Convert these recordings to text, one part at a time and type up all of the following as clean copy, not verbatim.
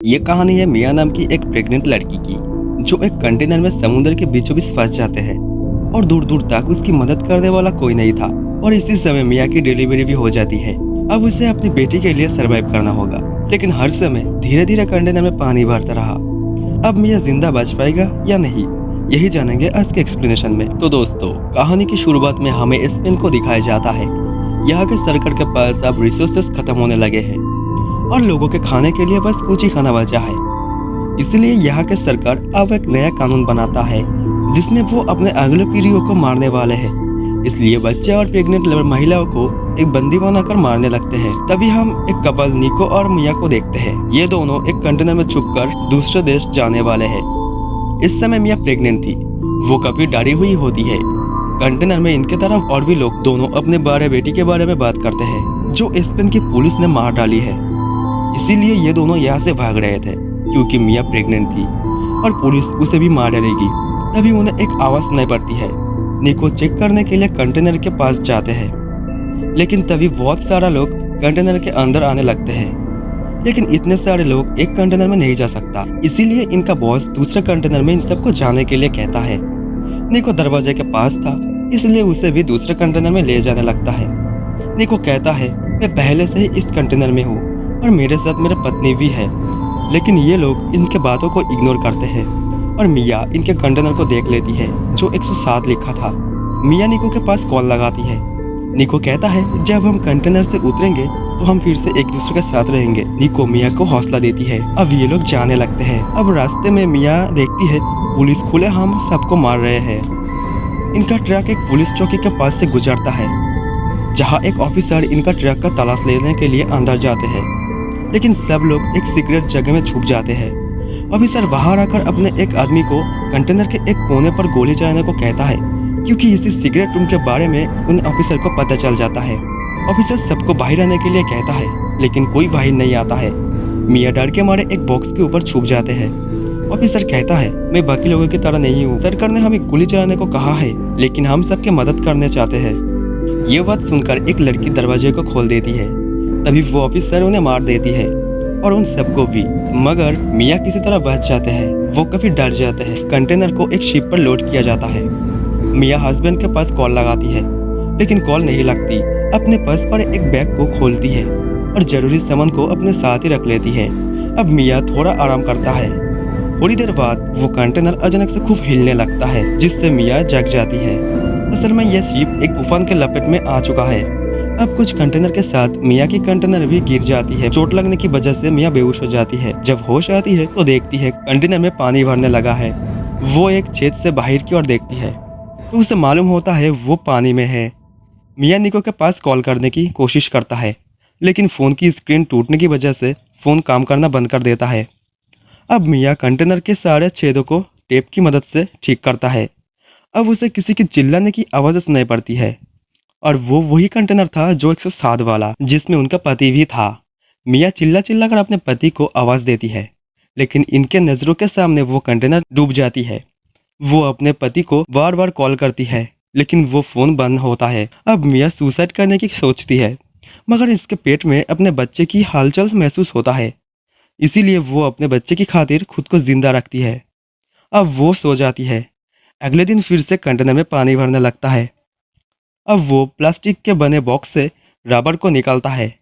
ये कहानी है मिया नाम की एक प्रेग्नेंट लड़की की, जो एक कंटेनर में समुद्र के बीचों बीच फंस जाते हैं और दूर दूर तक उसकी मदद करने वाला कोई नहीं था। और इसी समय मिया की डिलीवरी भी हो जाती है। अब उसे अपनी बेटी के लिए सरवाइव करना होगा, लेकिन हर समय धीरे धीरे कंटेनर में पानी भरता रहा। अब मिया जिंदा बच पाएगा या नहीं, यही जानेंगे आज के एक्सप्लेनेशन में। तो दोस्तों, कहानी की शुरुआत में हमें स्पेन को दिखाया जाता है। यहाँ के सरकार के पास अब रिसोर्सेस खत्म होने लगे हैं और लोगों के खाने के लिए बस कुछ ही खाना बचा है। इसलिए यहाँ के सरकार अब एक नया कानून बनाता है जिसमें वो अपने अगले पीढ़ियों को मारने वाले हैं। इसलिए बच्चे और प्रेग्नेंट महिलाओं को एक बंदी बनाकर मारने लगते हैं। तभी हम एक कपल निको और मिया को देखते हैं। ये दोनों एक कंटेनर में छुपकर दूसरे देश जाने वाले हैं। इस समय मिया प्रेग्नेंट थी, वो काफी डरी हुई होती है। कंटेनर में इनके तरफ और भी लोग दोनों अपने बड़े बेटी के बारे में बात करते हैं, जो स्पेन की पुलिस ने मार डाली है। इसीलिए ये दोनों यहाँ से भाग रहे थे क्योंकि मिया प्रेग्नेंट थी और पुलिस उसे भी मार डालेगी। तभी उन्हें एक आवाज सुनाई पड़ती है। निको चेक करने के लिए कंटेनर के पास जाते हैं, लेकिन तभी बहुत सारा लोग कंटेनर के अंदर आने लगते हैं। लेकिन इतने सारे लोग एक कंटेनर में नहीं जा सकता, इसीलिए इनका बॉस दूसरे कंटेनर में इन सबको जाने के लिए कहता है। निको दरवाजे के पास था, इसलिए उसे भी दूसरे कंटेनर में ले जाने लगता है। निको कहता है, मैं पहले से ही इस कंटेनर में हूँ और मेरे साथ मेरी पत्नी भी है। लेकिन ये लोग इनके बातों को इग्नोर करते हैं और मिया इनके कंटेनर को देख लेती है जो 107 लिखा था। मिया निको के पास कॉल लगाती है। निको कहता है, जब हम कंटेनर से उतरेंगे तो हम फिर से एक दूसरे के साथ रहेंगे। निको मिया को हौसला देती है। अब ये लोग जाने लगते हैं। अब रास्ते में मिया देखती है पुलिस खुले हम सबको मार रहे हैं। इनका ट्रक एक पुलिस चौकी के पास से गुजरता है, जहाँ एक ऑफिसर इनका ट्रक का तलाश लेने के लिए अंदर जाते हैं। लेकिन सब लोग एक सीक्रेट जगह में छुप जाते हैं। ऑफिसर बाहर आकर अपने एक आदमी को कंटेनर के एक कोने पर गोली चलाने को कहता है, क्योंकि इसी सीक्रेट रूम के बारे में उन ऑफिसर को पता चल जाता है। ऑफिसर सबको बाहर आने के लिए कहता है, लेकिन कोई बाहर नहीं आता है। मिया डर के मारे एक बॉक्स के ऊपर छुप जाते हैं। ऑफिसर कहता है, मैं बाकी लोगों की तरह नहीं हूँ। सरकार ने हमें गोली चलाने को कहा है, लेकिन हम सबके मदद करने चाहते हैं। ये बात सुनकर एक लड़की दरवाजे को खोल देती है। तभी वो ऑफिसर उन्हें मार देती है और उन सबको भी। मगर मिया किसी तरह बच जाते हैं। वो काफी डर जाते हैं। कंटेनर को एक शिप पर लोड किया जाता है। मिया हस्बैंड के पास कॉल लगाती है, लेकिन कॉल नहीं लगती। अपने पर्स पर एक बैग को खोलती है और जरूरी सामान को अपने साथ ही रख लेती है। अब मिया थोड़ा आराम करता है। थोड़ी देर बाद वो कंटेनर अचानक से खूब हिलने लगता है, जिससे मिया जग जाती है। असल में यह शिप एक तूफान के लपेट में आ चुका है। अब कुछ कंटेनर के साथ मिया की कंटेनर भी गिर जाती है। चोट लगने की वजह से मिया बेहोश हो जाती है। जब होश आती है तो देखती है कंटेनर में पानी भरने लगा है। वो एक छेद से बाहर की ओर देखती है तो उसे मालूम होता है वो पानी में है। मिया निको के पास कॉल करने की कोशिश करता है, लेकिन फोन की स्क्रीन टूटने की वजह से फोन काम करना बंद कर देता है। अब मिया कंटेनर के सारे छेदों को टेप की मदद से ठीक करता है। अब उसे किसी की चिल्लाने की आवाज़ सुनाई पड़ती है और वो वही कंटेनर था जो 107 वाला, जिसमें उनका पति भी था। मिया चिल्ला चिल्ला कर अपने पति को आवाज़ देती है, लेकिन इनके नज़रों के सामने वो कंटेनर डूब जाती है। वो अपने पति को बार बार कॉल करती है, लेकिन वो फ़ोन बंद होता है। अब मिया सुसाइड करने की सोचती है, मगर इसके पेट में अपने बच्चे की हलचल महसूस होता है। इसीलिए वो अपने बच्चे की खातिर खुद को जिंदा रखती है। अब वो सो जाती है। अगले दिन फिर से कंटेनर में पानी भरने लगता है। अब वो प्लास्टिक के बने बॉक्स से रबर को निकालता है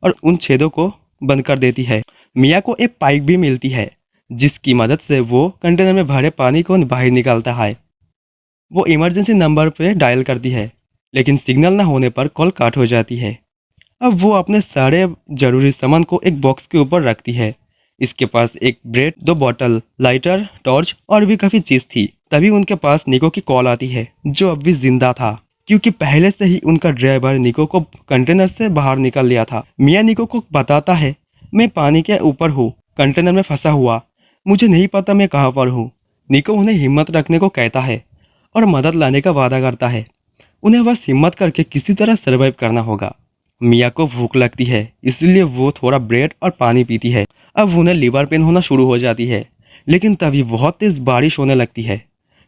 और उन छेदों को बंद कर देती है। मिया को एक पाइप भी मिलती है, जिसकी मदद से वो कंटेनर में भरे पानी को बाहर निकालता है। वो इमरजेंसी नंबर पे डायल करती है, लेकिन सिग्नल ना होने पर कॉल कट हो जाती है। अब वो अपने सारे जरूरी सामान को एक बॉक्स के ऊपर रखती है। इसके पास एक ब्रेड, 2 बॉटल, लाइटर, टॉर्च और भी काफ़ी चीज़ थी। तभी उनके पास निको की कॉल आती है, जो अब भी जिंदा था, क्योंकि पहले से ही उनका ड्राइवर निको को कंटेनर से बाहर निकाल लिया था। मिया निको को बताता है, मैं पानी के ऊपर हूँ, कंटेनर में फंसा हुआ, मुझे नहीं पता मैं कहाँ पर हूँ। निको उन्हें हिम्मत रखने को कहता है और मदद लाने का वादा करता है। उन्हें बस हिम्मत करके किसी तरह सर्वाइव करना होगा। मिया को भूख लगती है, इसलिए वो थोड़ा ब्रेड और पानी पीती है। अब उन्हें लिवर पेन होना शुरू हो जाती है, लेकिन तभी बहुत तेज बारिश होने लगती है।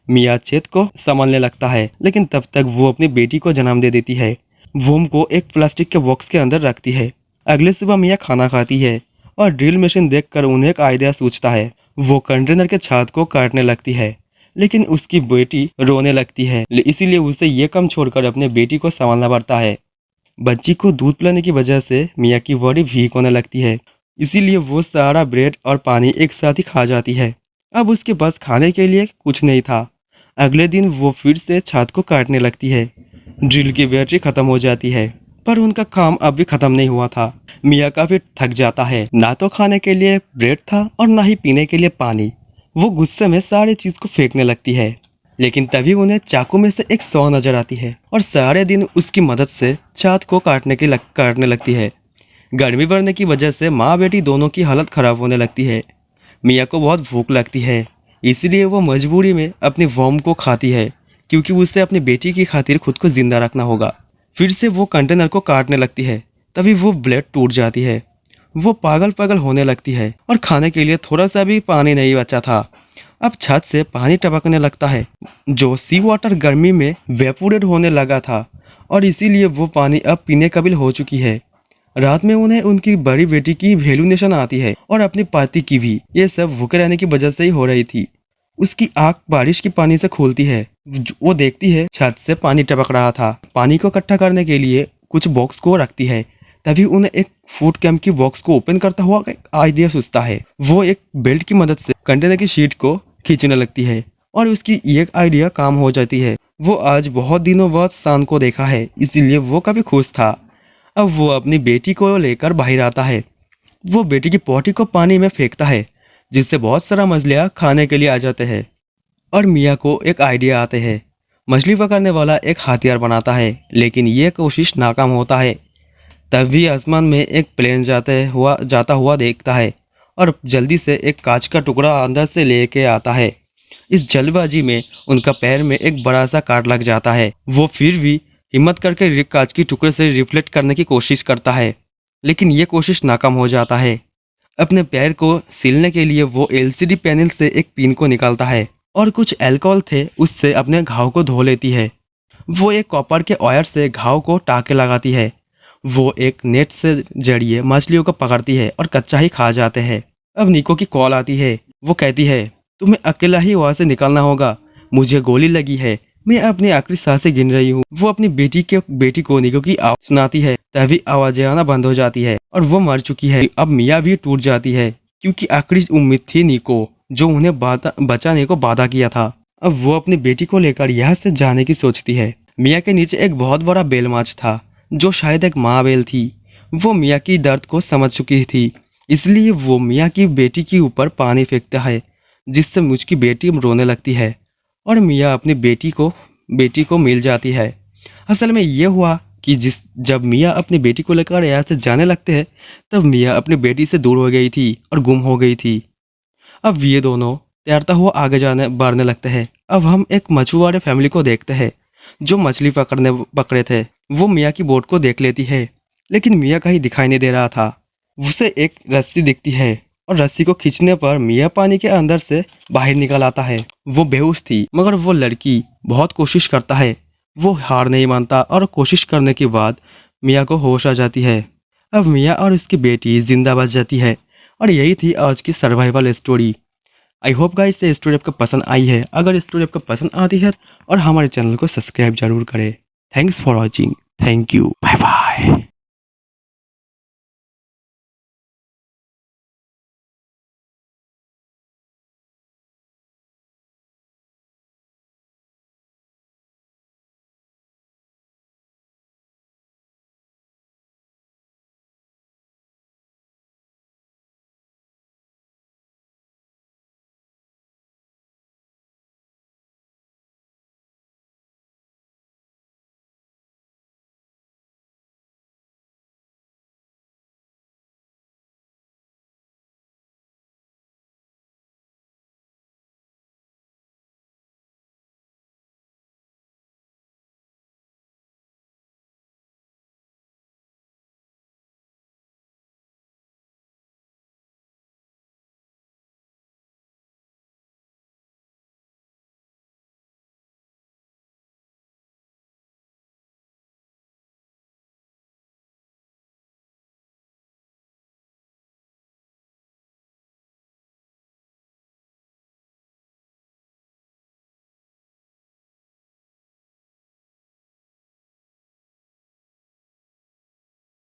मिया छेद को संभालने लगता है, लेकिन तब तक वो अपनी बेटी को जन्म दे देती है। वोम को एक प्लास्टिक के बॉक्स के अंदर रखती है। अगले सुबह मिया खाना खाती है और ड्रिल मशीन देखकर उन्हें एक आइडिया सूझता है। वो कंटेनर के छत को काटने लगती है, लेकिन उसकी बेटी रोने लगती है, इसीलिए उसे ये काम छोड़कर अपने बेटी को संभालना पड़ता है। बच्ची को दूध पिलाने की वजह से मिया की बॉडी वीक होने लगती है, इसीलिए वो सारा ब्रेड और पानी एक साथ ही खा जाती है। अब उसके पास खाने के लिए कुछ नहीं था। अगले दिन वो फिर से छत को काटने लगती है। ड्रिल की बैटरी खत्म हो जाती है, पर उनका काम अब भी खत्म नहीं हुआ था। मिया काफी थक जाता है, ना तो खाने के लिए ब्रेड था और ना ही पीने के लिए पानी। वो गुस्से में सारी चीज को फेंकने लगती है, लेकिन तभी उन्हें चाकू में से एक सौ नजर आती है और सारे दिन उसकी मदद से छत को काटने लगती है। गर्मी बढ़ने की वजह से माँ बेटी दोनों की हालत खराब होने लगती है। मिया को बहुत भूख लगती है, इसलिए वो मजबूरी में अपनी वॉर्म को खाती है, क्योंकि उसे अपनी बेटी की खातिर खुद को जिंदा रखना होगा। फिर से वो कंटेनर को काटने लगती है, तभी वो ब्लेड टूट जाती है। वो पागल पागल होने लगती है और खाने के लिए थोड़ा सा भी पानी नहीं बचा था। अब छत से पानी टपकने लगता है, जो सी वाटर गर्मी में वेपोरेट होने लगा था और इसीलिए वो पानी अब पीने काबिल हो चुकी है। रात में उन्हें उनकी बड़ी बेटी की हेलुसिनेशन आती है और अपनी पति की भी। ये सब भूखे रहने की वजह से ही हो रही थी। उसकी आंख बारिश के पानी से खुलती है। वो देखती है छत से पानी टपक रहा था। पानी को इकट्ठा करने के लिए कुछ बॉक्स को रखती है, तभी उन्हें एक फूड कैंप की बॉक्स को ओपन करता हुआ एक आइडिया सूझता है। वो एक बेल्ट की मदद से कंटेनर की शीट को खींचने लगती है और उसकी एक आइडिया काम हो जाती है। वो आज बहुत दिनों बाद सान को देखा है, इसीलिए वो काफी खुश था। अब वो अपनी बेटी को लेकर बाहर आता है। वो बेटी की पोटी को पानी में फेंकता है, जिससे बहुत सारा मछलियाँ खाने के लिए आ जाते हैं। और मिया को एक आइडिया आते हैं। मछली पकड़ने वाला एक हथियार बनाता है, लेकिन ये कोशिश नाकाम होता है। तभी आसमान में एक प्लेन जाता हुआ देखता है और जल्दी से एक कांच का टुकड़ा अंदर से लेके आता है। इस जल्दबाजी में उनका पैर में एक बड़ा सा काट लग जाता है। वो फिर भी हिम्मत करके कांच के टुकड़े से रिफ्लेक्ट करने की कोशिश करता है, लेकिन ये कोशिश नाकाम हो जाता है। अपने पैर को सिलने के लिए वो एलसीडी पैनल से एक पिन को निकालता है और कुछ अल्कोहल थे उससे अपने घाव को धो लेती है। वो एक कॉपर के वायर से घाव को टाके लगाती है। वो एक नेट से जड़िए मछलियों को पकड़ती है और कच्चा ही खा जाते हैं। अब निको की कॉल आती है। वो कहती है, तुम्हें अकेला ही वहां से निकलना होगा, मुझे गोली लगी है, मैं अपनी आखिरी सांसें गिन रही हूँ। वो अपनी बेटी को निको की आवाज सुनाती है, तभी आवाजें आना बंद हो जाती है और वो मर चुकी है। अब मिया भी टूट जाती है, क्योंकि आखिरी उम्मीद थी निको, जो उन्हें बचाने को वादा किया था। अब वो अपनी बेटी को लेकर यहाँ से जाने की सोचती है। मिया के नीचे एक बहुत बड़ा बेल माछ था, जो शायद एक माँ बेल थी। वो मिया की दर्द को समझ चुकी थी, इसलिए वो मिया की बेटी के ऊपर पानी फेंकता है, जिससे मुझकी बेटी रोने लगती है और मिया अपनी बेटी को मिल जाती है। असल में ये हुआ कि जब मिया अपनी बेटी को लेकर यहाँ से जाने लगते हैं, तब मिया अपनी बेटी से दूर हो गई थी और गुम हो गई थी। अब ये दोनों तैरता हुआ आगे बढ़ने लगते हैं। अब हम एक मछुआरे फैमिली को देखते हैं, जो मछली पकड़े थे। वो मिया की बोट को देख लेती है, लेकिन मिया कहीं दिखाई नहीं दे रहा था। उसे एक रस्सी दिखती है और रस्सी को खींचने पर मिया पानी के अंदर से बाहर निकल आता है। वो बेहोश थी, मगर वो लड़की बहुत कोशिश करता है। वो हार नहीं मानता और कोशिश करने के बाद मिया को होश आ जाती है। अब मिया और उसकी बेटी जिंदा बच जाती है। और यही थी आज की survival story. I hope guys ये स्टोरी आपको पसंद आई है। अगर स्टोरी आपको पसंद आती है और हमारे चैनल को सब्सक्राइब जरूर करें। Thanks for watching. Thank you. Bye bye.